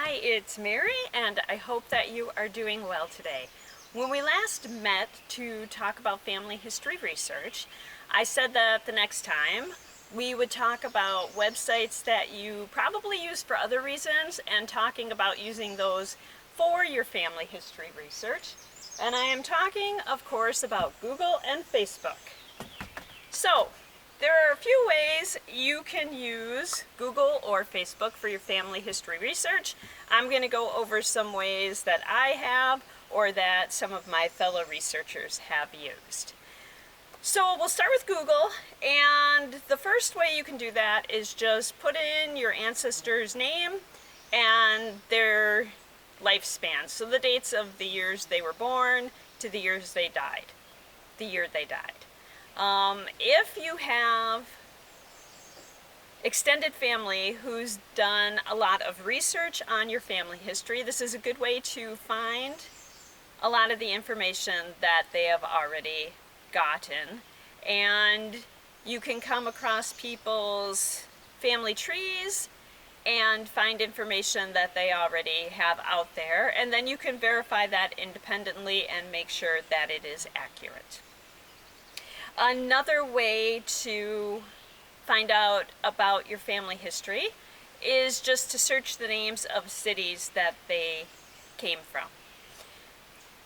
Hi, it's Mary, and I hope that you are doing well today. When we last met to talk about family history research, I said that the next time we would talk about websites that you probably use for other reasons and talking about using those for your family history research. And I am talking, of course, about Google and Facebook. So, there are a few ways you can use Google or Facebook for your family history research. I'm going to go over some ways that I have or that some of my fellow researchers have used. So we'll start with Google, and the first way you can do that is just put in your ancestor's name and their lifespan. So the dates of the years they were born to the years they died, the year they died. If you have extended family who's done a lot of research on your family history, this is a good way to find a lot of the information that they have already gotten. And you can come across people's family trees and find information that they already have out there, and then you can verify that independently and make sure that it is accurate. Another way to find out about your family history is just to search the names of cities that they came from.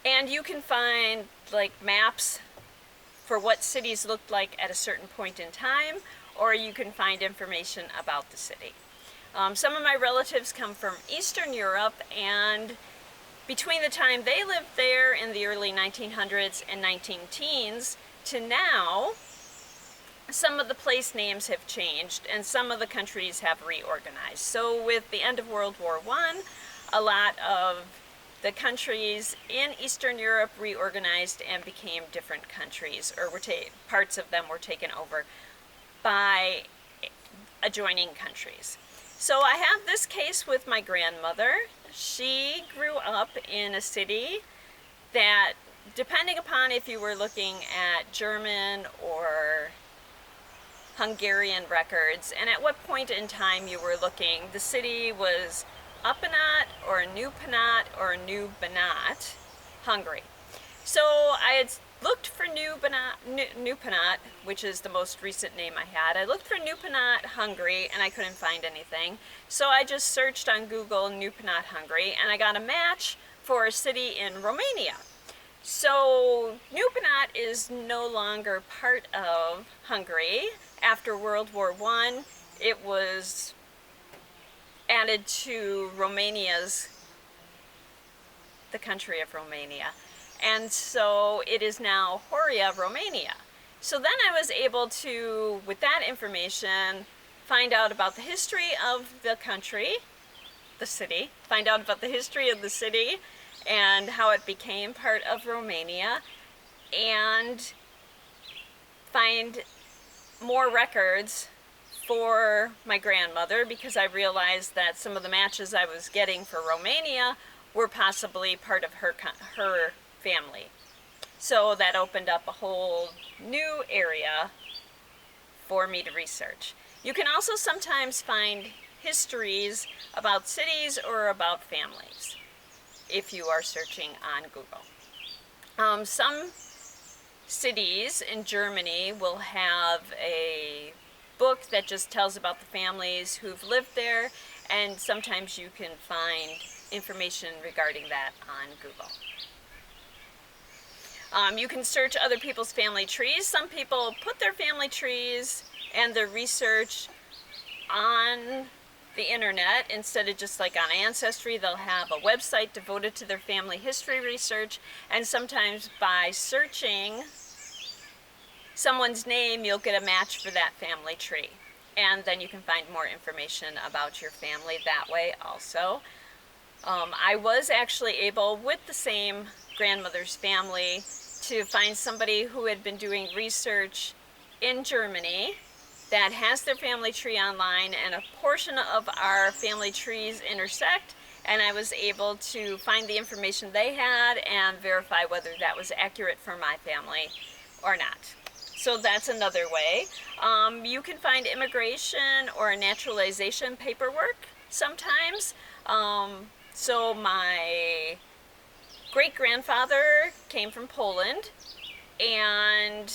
And you can find like maps for what cities looked like at a certain point in time, or you can find information about the city. Some of my relatives come from Eastern Europe, and between the time they lived there in the early 1900s and 19-teens to now, some of the place names have changed and some of the countries have reorganized. So with the end of World War I, a lot of the countries in Eastern Europe reorganized and became different countries, or parts of them were taken over by adjoining countries. So I have this case with my grandmother. She grew up in a city that, depending upon if you were looking at German or Hungarian records and at what point in time you were looking, the city was Uppenat or New Penat or New Banat, Hungary. So I had looked for New Penat, which is the most recent name I had. I looked for New Penat, Hungary, and I couldn't find anything. So I just searched on Google New Penat, Hungary, and I got a match for a city in Romania. So New Penat is no longer part of Hungary. After World War I, it was added to the country of Romania. And so it is now Horia, Romania. So then I was able to, with that information, find out about the history of the country, the city, find out about the history of the city and how it became part of Romania, and find more records for my grandmother, because I realized that some of the matches I was getting for Romania were possibly part of her family. So that opened up a whole new area for me to research. You can also sometimes find histories about cities or about families if you are searching on Google. Some cities in Germany will have a book that just tells about the families who've lived there, and sometimes you can find information regarding that on Google. You can search other people's family trees. Some people put their family trees and their research on the internet instead of just like on Ancestry. They'll have a website devoted to their family history research, and sometimes by searching someone's name, you'll get a match for that family tree, and then you can find more information about your family that way also. I was actually able, with the same grandmother's family, to find somebody who had been doing research in Germany that has their family tree online, and a portion of our family trees intersect, and I was able to find the information they had and verify whether that was accurate for my family or not. So that's another way. You can find immigration or naturalization paperwork sometimes So my great-grandfather came from Poland, and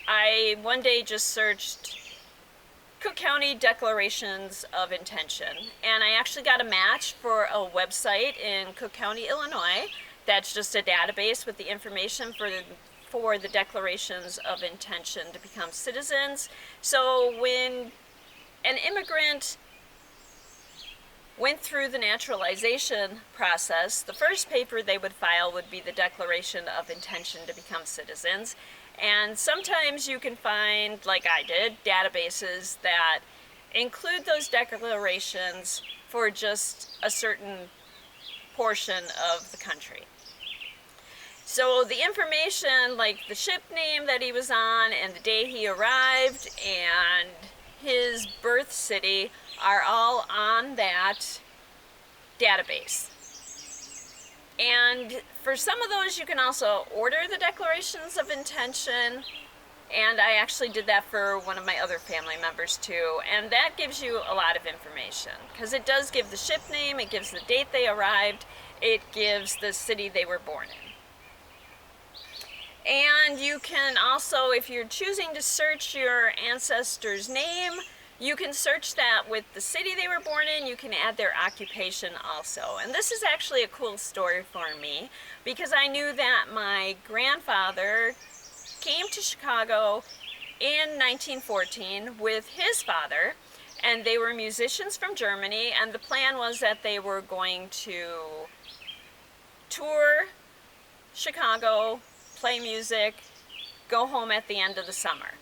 I one day just searched Cook County declarations of intention, and I actually got a match for a website in Cook County, Illinois. That's just a database with the information for the declarations of intention to become citizens. So when an immigrant went through the naturalization process, the first paper they would file would be the Declaration of Intention to become citizens. And sometimes you can find, like I did, databases that include those declarations for just a certain portion of the country. So the information, like the ship name that he was on and the day he arrived and his birth city, are all on that database. And for some of those, you can also order the declarations of intention, and I actually did that for one of my other family members too, and that gives you a lot of information, because it does give the ship name, it gives the date they arrived, it gives the city they were born in. And you can also, if you're choosing to search your ancestor's name, you can search that with the city they were born in. You can add their occupation also. And this is actually a cool story for me, because I knew that my grandfather came to Chicago in 1914 with his father, and they were musicians from Germany, and the plan was that they were going to tour Chicago, play music, go home at the end of the summer.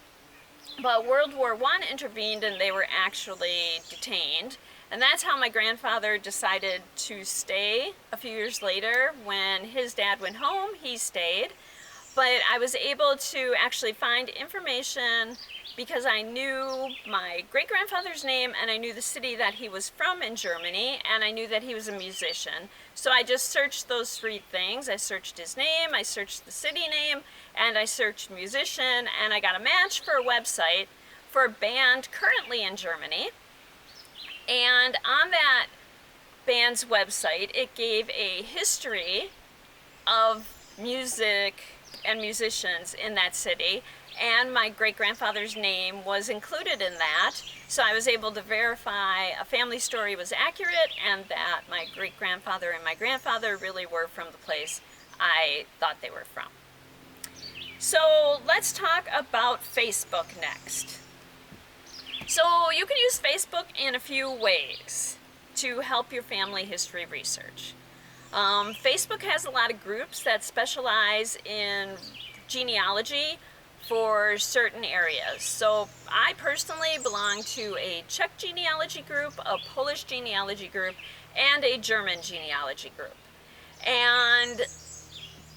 But World War I intervened and they were actually detained. And that's how my grandfather decided to stay a few years later. When his dad went home, he stayed. But I was able to actually find information because I knew my great-grandfather's name and I knew the city that he was from in Germany, and I knew that he was a musician. So I just searched those three things. I searched his name, I searched the city name, and I searched musician, and I got a match for a website for a band currently in Germany. And on that band's website, it gave a history of music and musicians in that city, and my great-grandfather's name was included in that, so I was able to verify a family story was accurate and that my great-grandfather and my grandfather really were from the place I thought they were from. So let's talk about Facebook next. So you can use Facebook in a few ways to help your family history research. Facebook has a lot of groups that specialize in genealogy for certain areas. So I personally belong to a Czech genealogy group, a Polish genealogy group, and a German genealogy group. And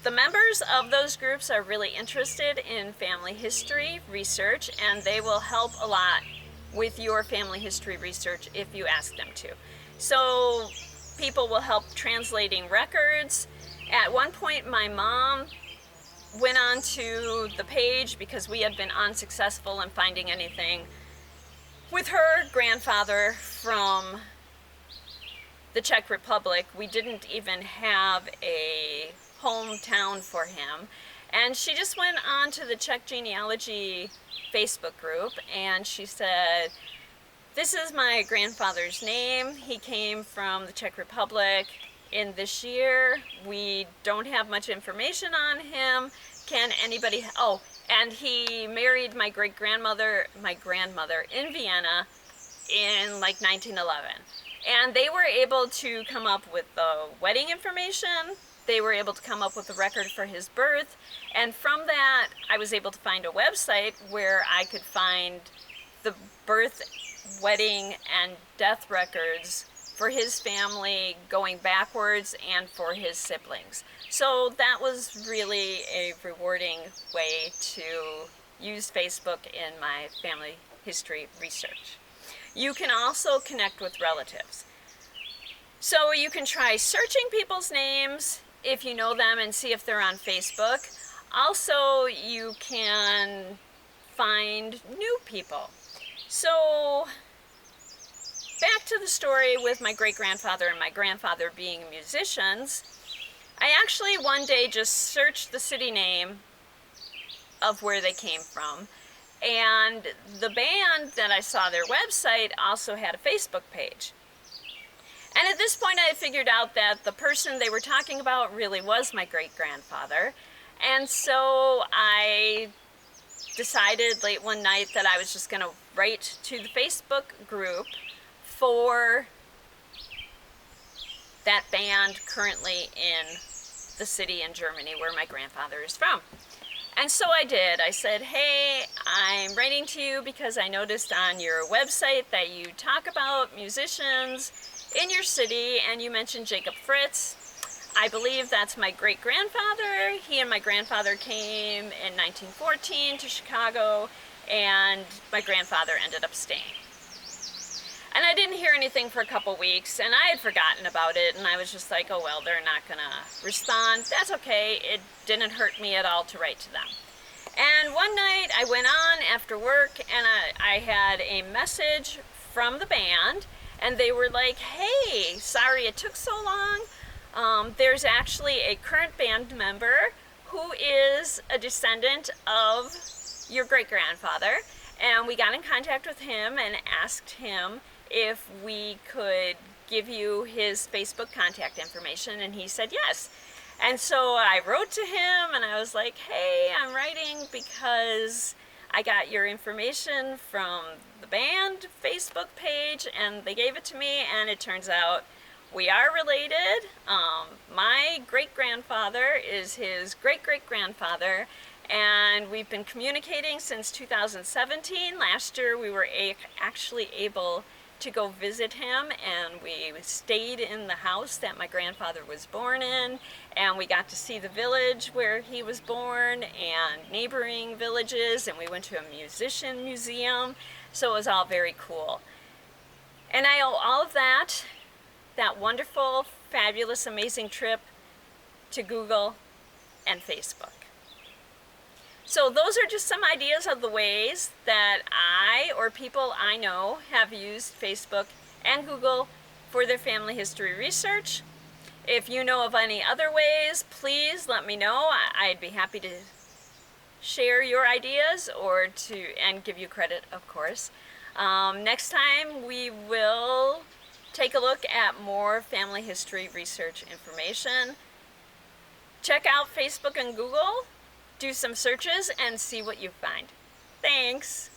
the members of those groups are really interested in family history research, and they will help a lot with your family history research if you ask them to. So people will help translating records. At one point, my mom went on to the page because we had been unsuccessful in finding anything with her grandfather from the Czech Republic. We didn't even have a hometown for him, and she just went on to the Czech genealogy Facebook group and she said, "This is my grandfather's name. He came from the Czech Republic in this year. We don't have much information on him. Can anybody, oh, and he married my grandmother in Vienna in like 1911. And they were able to come up with the wedding information. They were able to come up with a record for his birth. And from that, I was able to find a website where I could find the birth, wedding, and death records for his family going backwards and for his siblings. So that was really a rewarding way to use Facebook in my family history research. You can also connect with relatives. So you can try searching people's names if you know them and see if they're on Facebook. Also, you can find new people. So back to the story with my great-grandfather and my grandfather being musicians. I actually one day just searched the city name of where they came from, and the band that I saw their website also had a Facebook page. And at this point I had figured out that the person they were talking about really was my great-grandfather. And so I decided late one night that I was just going to write to the Facebook group for that band currently in the city in Germany where my grandfather is from. And so I did. I said, hey, I'm writing to you because I noticed on your website that you talk about musicians in your city, and you mentioned Jacob Fritz. I believe that's my great-grandfather. He and my grandfather came in 1914 to Chicago, and my grandfather ended up staying. And I didn't hear anything for a couple weeks, and I had forgotten about it, and I was just like, oh well, they're not gonna respond. That's okay. It didn't hurt me at all to write to them. And one night I went on after work, and I had a message from the band, and they were like, hey, sorry it took so long. There's actually a current band member who is a descendant of your great-grandfather, and we got in contact with him and asked him if we could give you his Facebook contact information, and he said yes. And so I wrote to him and I was like, hey, I'm writing because I got your information from the band Facebook page and they gave it to me, and it turns out we are related. My great-grandfather is his great-great-grandfather, and we've been communicating since 2017. Last year we were actually able to go visit him, and we stayed in the house that my grandfather was born in, and we got to see the village where he was born and neighboring villages, and we went to a musician museum, so it was all very cool. And I owe all of that wonderful, fabulous, amazing trip to Google and Facebook. So those are just some ideas of the ways that I or people I know have used Facebook and Google for their family history research. If you know of any other ways, please let me know. I'd be happy to share your ideas and give you credit, of course. Next time we will take a look at more family history research information. Check out Facebook and Google. Do some searches and see what you find. Thanks!